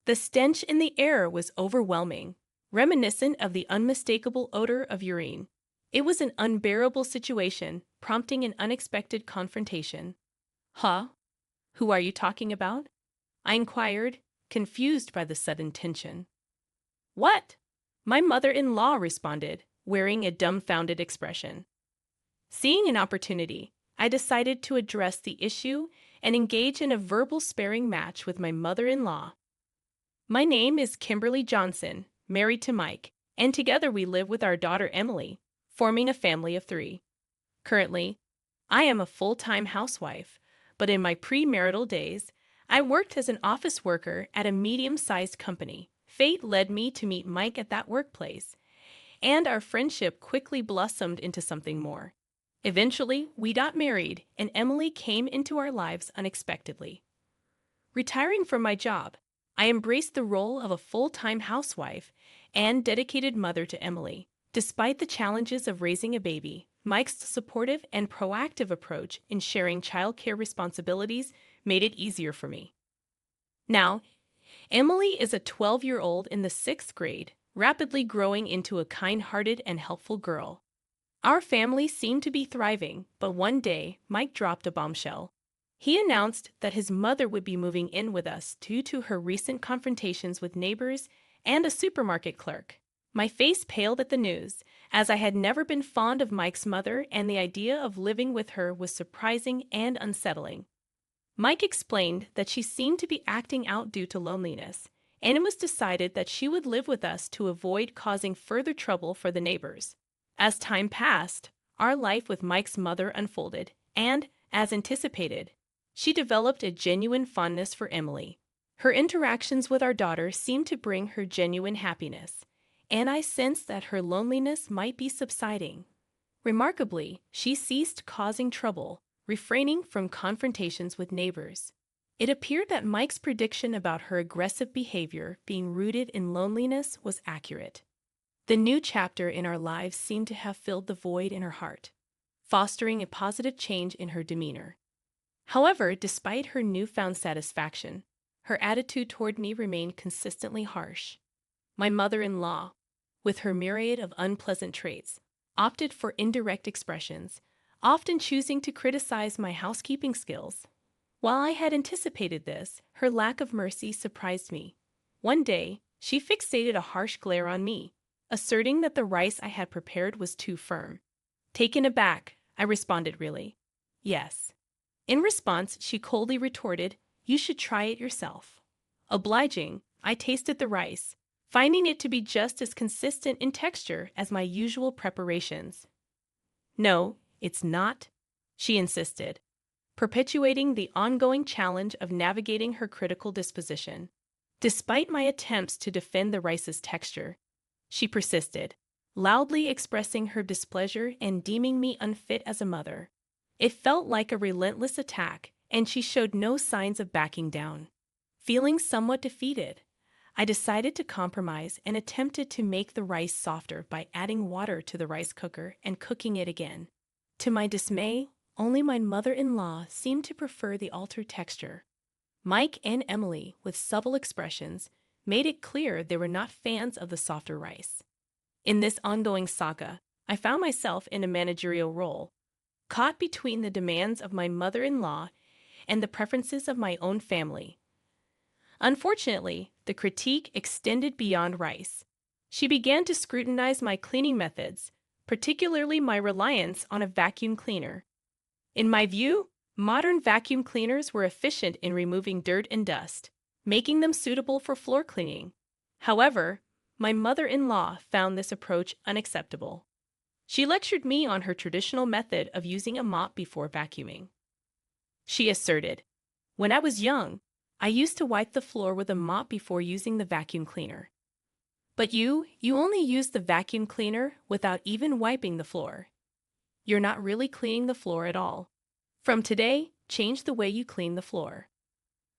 The stench in the air was overwhelming, reminiscent of the unmistakable odor of urine. It was an unbearable situation, prompting an unexpected confrontation. Huh? Who are you talking about? I inquired, confused by the sudden tension. What? My mother-in-law responded, wearing a dumbfounded expression. Seeing an opportunity, I decided to address the issue and engage in a verbal sparring match with my mother-in-law. My name is Kimberly Johnson, married to Mike, and together we live with our daughter Emily, forming a family of 3. Currently, I am a full-time housewife, but in my premarital days, I worked as an office worker at a medium-sized company. Fate led me to meet Mike at that workplace, and our friendship quickly blossomed into something more. Eventually, we got married, and Emily came into our lives unexpectedly. Retiring from my job, I embraced the role of a full-time housewife and dedicated mother to Emily. Despite the challenges of raising a baby, Mike's supportive and proactive approach in sharing childcare responsibilities made it easier for me. Now, Emily is a 12-year-old in the 6th grade, rapidly growing into a kind-hearted and helpful girl. Our family seemed to be thriving, but one day, Mike dropped a bombshell. He announced that his mother would be moving in with us due to her recent confrontations with neighbors and a supermarket clerk. My face paled at the news, as I had never been fond of Mike's mother, and the idea of living with her was surprising and unsettling. Mike explained that she seemed to be acting out due to loneliness, and it was decided that she would live with us to avoid causing further trouble for the neighbors. As time passed, our life with Mike's mother unfolded, and, as anticipated, she developed a genuine fondness for Emily. Her interactions with our daughter seemed to bring her genuine happiness, and I sensed that her loneliness might be subsiding. Remarkably, she ceased causing trouble, refraining from confrontations with neighbors. It appeared that Mike's prediction about her aggressive behavior being rooted in loneliness was accurate. The new chapter in our lives seemed to have filled the void in her heart, fostering a positive change in her demeanor. However, despite her newfound satisfaction, her attitude toward me remained consistently harsh. My mother-in-law, with her myriad of unpleasant traits, opted for indirect expressions, often choosing to criticize my housekeeping skills. While I had anticipated this, her lack of mercy surprised me. One day, she fixated a harsh glare on me, asserting that the rice I had prepared was too firm. Taken aback, I responded really, yes. In response, she coldly retorted, "You should try it yourself." Obliging, I tasted the rice, finding it to be just as consistent in texture as my usual preparations. "No, it's not," she insisted, perpetuating the ongoing challenge of navigating her critical disposition. Despite my attempts to defend the rice's texture, she persisted, loudly expressing her displeasure and deeming me unfit as a mother. It felt like a relentless attack, and she showed no signs of backing down. Feeling somewhat defeated, I decided to compromise and attempted to make the rice softer by adding water to the rice cooker and cooking it again. To my dismay, only my mother-in-law seemed to prefer the altered texture. Mike and Emily, with subtle expressions, made it clear they were not fans of the softer rice. In this ongoing saga, I found myself in a managerial role, caught between the demands of my mother-in-law and the preferences of my own family. Unfortunately, the critique extended beyond rice. She began to scrutinize my cleaning methods, particularly my reliance on a vacuum cleaner. In my view, modern vacuum cleaners were efficient in removing dirt and dust, making them suitable for floor cleaning. However, my mother-in-law found this approach unacceptable. She lectured me on her traditional method of using a mop before vacuuming. She asserted, "When I was young, I used to wipe the floor with a mop before using the vacuum cleaner. But you only use the vacuum cleaner without even wiping the floor. You're not really cleaning the floor at all. From today, change the way you clean the floor."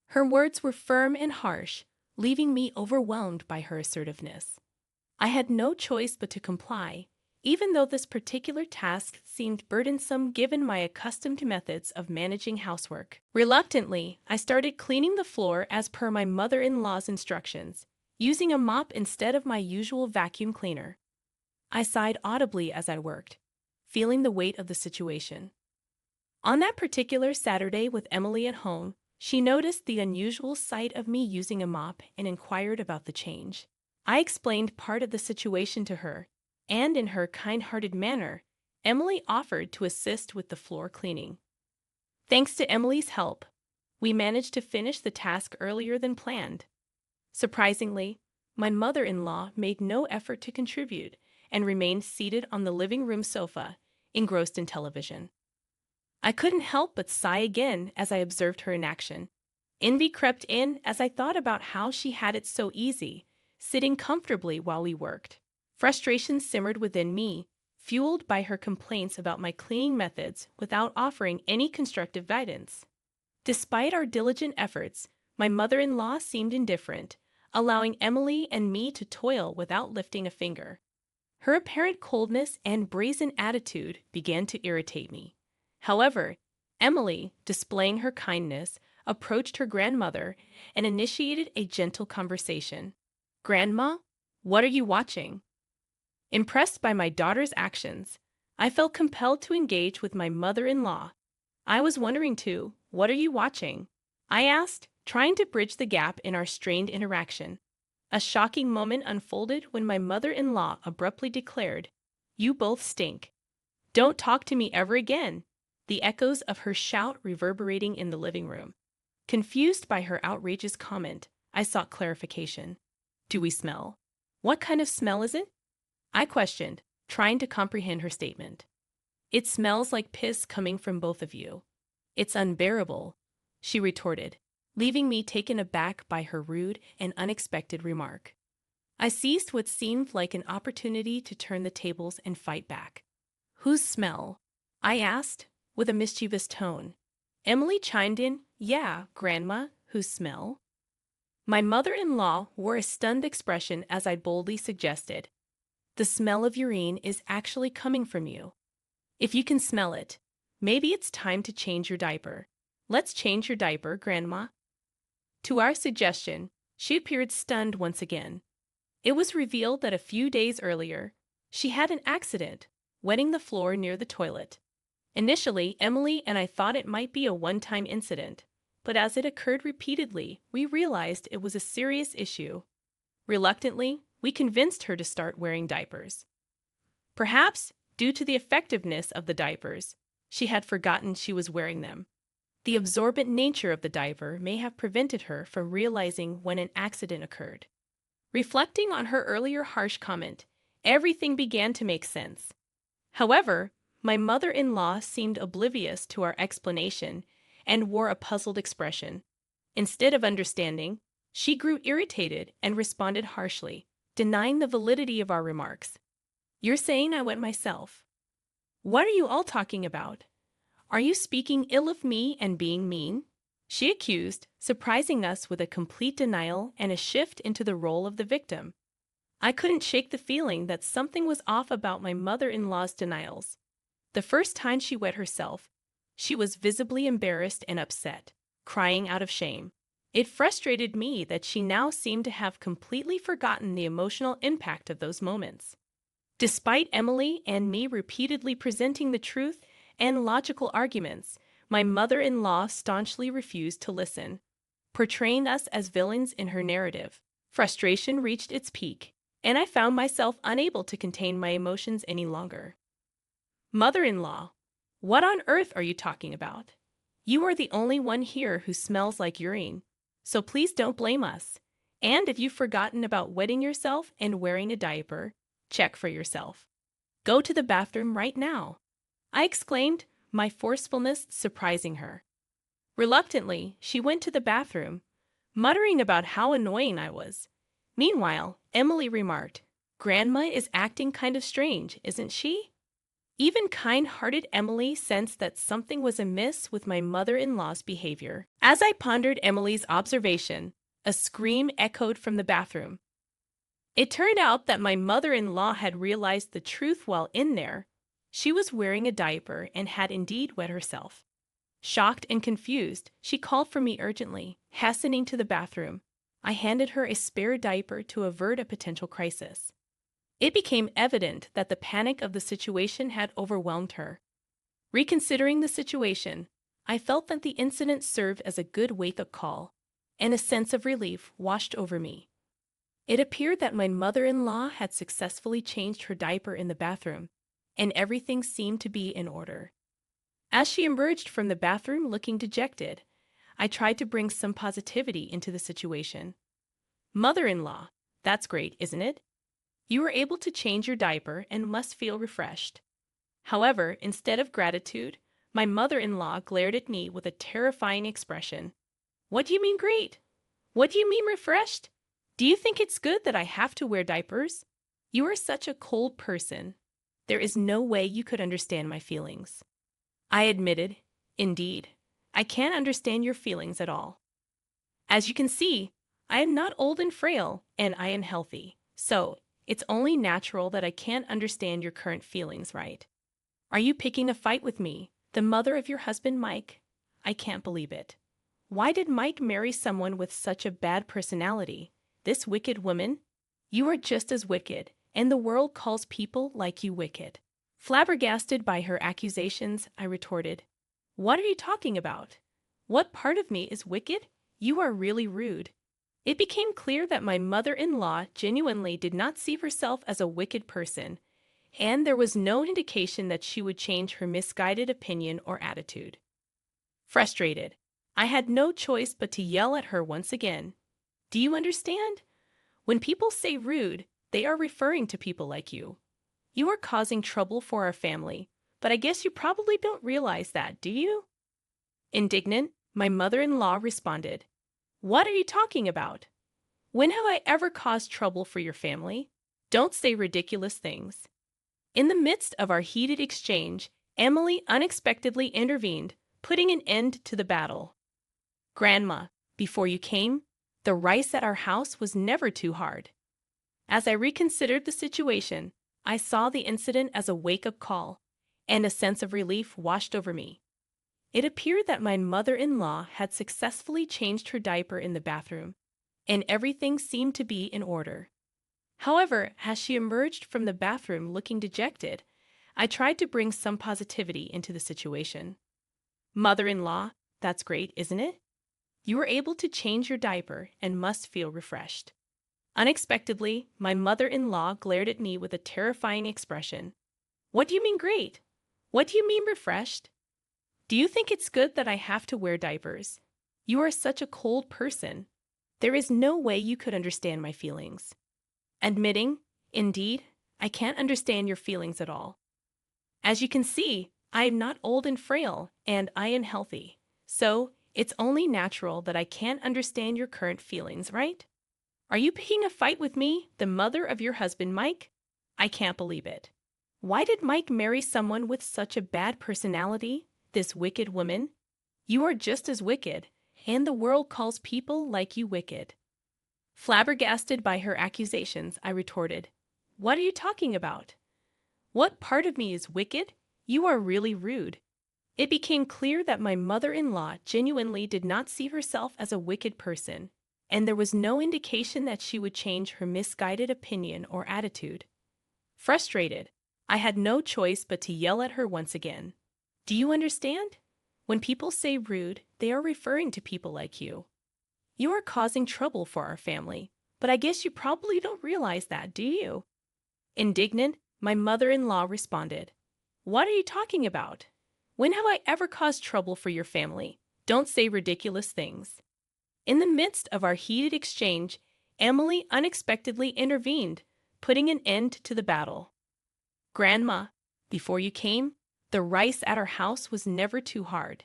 Her words were firm and harsh, leaving me overwhelmed by her assertiveness. I had no choice but to comply, even though this particular task seemed burdensome given my accustomed methods of managing housework. Reluctantly, I started cleaning the floor as per my mother-in-law's instructions, using a mop instead of my usual vacuum cleaner. I sighed audibly as I worked, feeling the weight of the situation. On that particular Saturday with Emily at home, she noticed the unusual sight of me using a mop and inquired about the change. I explained part of the situation to her, and in her kind-hearted manner, Emily offered to assist with the floor cleaning. Thanks to Emily's help, we managed to finish the task earlier than planned. Surprisingly, my mother-in-law made no effort to contribute and remained seated on the living room sofa, engrossed in television. I couldn't help but sigh again as I observed her in action. Envy crept in as I thought about how she had it so easy, sitting comfortably while we worked. Frustration simmered within me, fueled by her complaints about my cleaning methods without offering any constructive guidance. Despite our diligent efforts, my mother-in-law seemed indifferent, allowing Emily and me to toil without lifting a finger. Her apparent coldness and brazen attitude began to irritate me. However, Emily, displaying her kindness, approached her grandmother and initiated a gentle conversation. "Grandma, what are you watching?" Impressed by my daughter's actions, I felt compelled to engage with my mother-in-law. "I was wondering too, what are you watching?" I asked, trying to bridge the gap in our strained interaction. A shocking moment unfolded when my mother-in-law abruptly declared, "You both stink. Don't talk to me ever again," the echoes of her shout reverberating in the living room. Confused by her outrageous comment, I sought clarification. "Do we smell? What kind of smell is it?" I questioned, trying to comprehend her statement. "It smells like piss coming from both of you. It's unbearable," she retorted, leaving me taken aback by her rude and unexpected remark. I seized what seemed like an opportunity to turn the tables and fight back. "Whose smell?" I asked, with a mischievous tone. Emily chimed in, "Yeah, Grandma, whose smell?" My mother-in-law wore a stunned expression as I boldly suggested, "The smell of urine is actually coming from you. If you can smell it, maybe it's time to change your diaper. Let's change your diaper, Grandma." To our suggestion, she appeared stunned once again. It was revealed that a few days earlier, she had an accident, wetting the floor near the toilet. Initially, Emily and I thought it might be a one-time incident, but as it occurred repeatedly, we realized it was a serious issue. Reluctantly, we convinced her to start wearing diapers. Perhaps, due to the effectiveness of the diapers, she had forgotten she was wearing them. The absorbent nature of the diaper may have prevented her from realizing when an accident occurred. Reflecting on her earlier harsh comment, everything began to make sense. However, my mother-in-law seemed oblivious to our explanation and wore a puzzled expression. Instead of understanding, she grew irritated and responded harshly, denying the validity of our remarks. "You're saying I wet myself. What are you all talking about? Are you speaking ill of me and being mean?" she accused, surprising us with a complete denial and a shift into the role of the victim. I couldn't shake the feeling that something was off about my mother-in-law's denials. The first time she wet herself, she was visibly embarrassed and upset, crying out of shame. It frustrated me that she now seemed to have completely forgotten the emotional impact of those moments. Despite Emily and me repeatedly presenting the truth and logical arguments, my mother-in-law staunchly refused to listen, portraying us as villains in her narrative. Frustration reached its peak, and I found myself unable to contain my emotions any longer. "Mother-in-law, what on earth are you talking about? You are the only one here who smells like urine, so please don't blame us. And if you've forgotten about wetting yourself and wearing a diaper, check for yourself. Go to the bathroom right now," I exclaimed, my forcefulness surprising her. Reluctantly, she went to the bathroom, muttering about how annoying I was. Meanwhile, Emily remarked, "Grandma is acting kind of strange, isn't she?" Even kind-hearted Emily sensed that something was amiss with my mother-in-law's behavior. As I pondered Emily's observation, a scream echoed from the bathroom. It turned out that my mother-in-law had realized the truth while in there. She was wearing a diaper and had indeed wet herself. Shocked and confused, she called for me urgently, hastening to the bathroom. I handed her a spare diaper to avert a potential crisis. It became evident that the panic of the situation had overwhelmed her. Reconsidering the situation, I felt that the incident served as a good wake-up call, and a sense of relief washed over me. It appeared that my mother-in-law had successfully changed her diaper in the bathroom, and everything seemed to be in order. As she emerged from the bathroom looking dejected, I tried to bring some positivity into the situation. Mother-in-law, that's great, isn't it? You were able to change your diaper and must feel refreshed. However, instead of gratitude, my mother-in-law glared at me with a terrifying expression. What do you mean great? What do you mean refreshed? Do you think it's good that I have to wear diapers? You are such a cold person. There is no way you could understand my feelings. I admitted, indeed, I can't understand your feelings at all. As you can see, I am not old and frail, and I am healthy. So, it's only natural that I can't understand your current feelings, right? Are you picking a fight with me, the mother of your husband, Mike? I can't believe it. Why did Mike marry someone with such a bad personality? This wicked woman? You are just as wicked, and the world calls people like you wicked. Flabbergasted by her accusations, I retorted, What are you talking about? What part of me is wicked? You are really rude. It became clear that my mother-in-law genuinely did not see herself as a wicked person, and there was no indication that she would change her misguided opinion or attitude. Frustrated, I had no choice but to yell at her once again. Do you understand? When people say rude, they are referring to people like you. You are causing trouble for our family, but I guess you probably don't realize that, do you? Indignant, my mother-in-law responded, What are you talking about? When have I ever caused trouble for your family? Don't say ridiculous things. In the midst of our heated exchange, Emily unexpectedly intervened, putting an end to the battle. Grandma, before you came, the rice at our house was never too hard. As I reconsidered the situation, I saw the incident as a wake-up call, and a sense of relief washed over me. It appeared that my mother-in-law had successfully changed her diaper in the bathroom, and everything seemed to be in order. However, as she emerged from the bathroom looking dejected, I tried to bring some positivity into the situation. Mother-in-law, that's great, isn't it? You were able to change your diaper and must feel refreshed. Unexpectedly, my mother-in-law glared at me with a terrifying expression. What do you mean great? What do you mean refreshed? Do you think it's good that I have to wear diapers? You are such a cold person. There is no way you could understand my feelings. Admitting, indeed, I can't understand your feelings at all. As you can see, I am not old and frail, and I am healthy. So, it's only natural that I can't understand your current feelings, right? Are you picking a fight with me, the mother of your husband, Mike? I can't believe it. Why did Mike marry someone with such a bad personality, this wicked woman? You are just as wicked, and the world calls people like you wicked. Flabbergasted by her accusations, I retorted, What are you talking about? What part of me is wicked? You are really rude. It became clear that my mother-in-law genuinely did not see herself as a wicked person, and there was no indication that she would change her misguided opinion or attitude. Frustrated, I had no choice but to yell at her once again. Do you understand? When people say rude, they are referring to people like you. You are causing trouble for our family, but I guess you probably don't realize that, do you? Indignant, my mother-in-law responded, What are you talking about? When have I ever caused trouble for your family? Don't say ridiculous things. In the midst of our heated exchange, Emily unexpectedly intervened, putting an end to the battle. Grandma, before you came, the rice at our house was never too hard.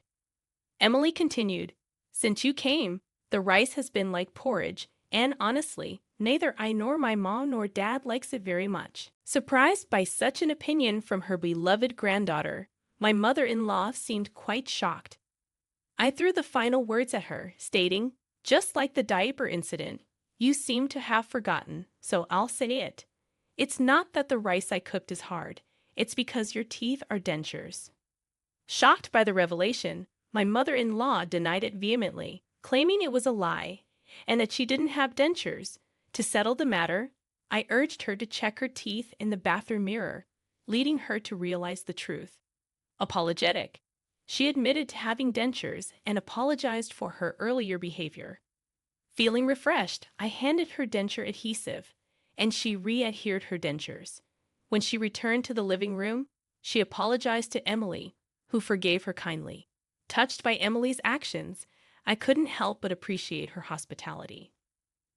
Emily continued, Since you came, the rice has been like porridge, and honestly, neither I nor my mom nor dad likes it very much. Surprised by such an opinion from her beloved granddaughter, my mother-in-law seemed quite shocked. I threw the final words at her, stating, Just like the diaper incident, You seem to have forgotten, so I'll say it. It's not that the rice I cooked is hard, it's because your teeth are dentures. Shocked by the revelation, my mother-in-law denied it vehemently, claiming it was a lie and that she didn't have dentures. To settle the matter, I urged her to check her teeth in the bathroom mirror, leading her to realize the truth. Apologetic, she admitted to having dentures and apologized for her earlier behavior. Feeling refreshed, I handed her denture adhesive, and she re-adhered her dentures. When she returned to the living room, she apologized to Emily, who forgave her kindly. Touched by Emily's actions, I couldn't help but appreciate her hospitality.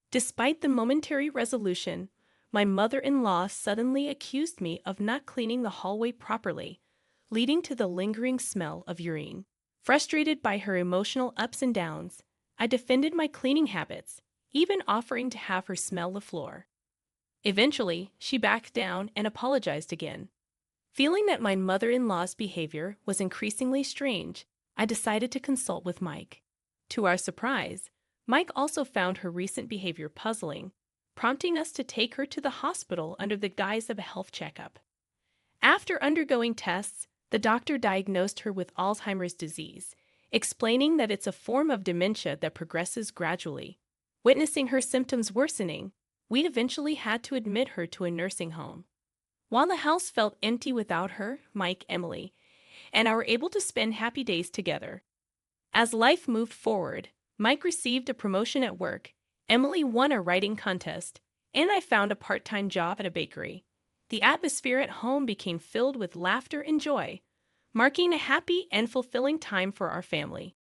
Despite the momentary resolution, my mother-in-law suddenly accused me of not cleaning the hallway properly, leading to the lingering smell of urine. Frustrated by her emotional ups and downs, I defended my cleaning habits, even offering to have her smell the floor. Eventually, she backed down and apologized again. Feeling that my mother-in-law's behavior was increasingly strange, I decided to consult with Mike. To our surprise, Mike also found her recent behavior puzzling, prompting us to take her to the hospital under the guise of a health checkup. After undergoing tests, the doctor diagnosed her with Alzheimer's disease, explaining that it's a form of dementia that progresses gradually. Witnessing her symptoms worsening, we eventually had to admit her to a nursing home. While the house felt empty without her, Mike, Emily, and I were able to spend happy days together. As life moved forward, Mike received a promotion at work, Emily won a writing contest, and I found a part-time job at a bakery. The atmosphere at home became filled with laughter and joy, marking a happy and fulfilling time for our family.